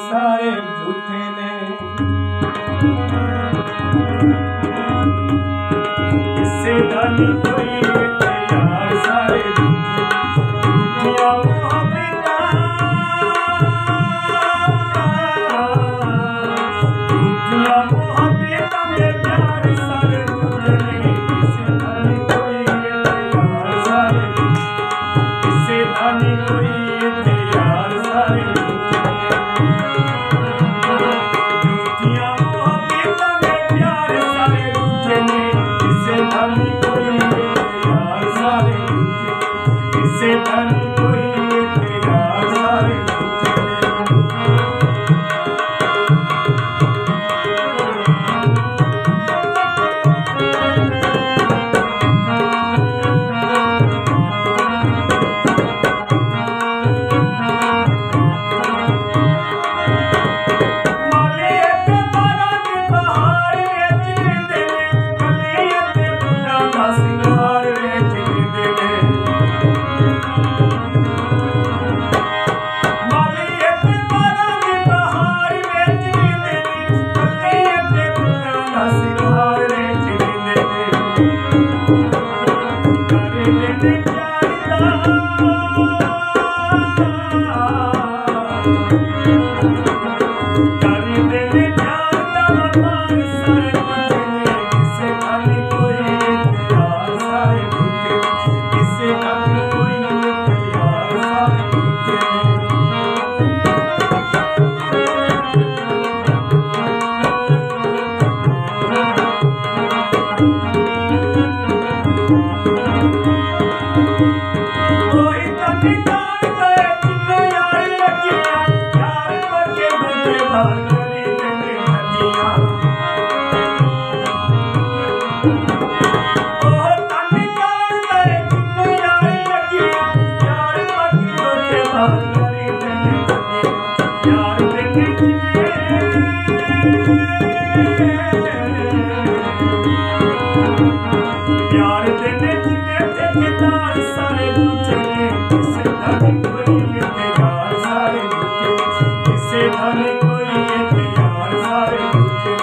सारे झूठे ने। किसे दा नी कोई यार सारे झूठियां मोहब्बतां, झूठियां मोहब्बतां में प्यार सारे झूठे ने। किसे दा नी कोई यार सारे, किसे दा नी कोई यार सारे झूठियां मोहब्बतां में प्यार सारे झूठे ने। किसे दा नी कोई यार सारे झूठे, किसे दा नी कोई यार सारे झूठे ने। प्यार देने जिन्ने ठेकेदार सारे झूठे ने। किसे दा नी कोई यार सारे झूठे, किसे दा नी कोई यार सारे झूठे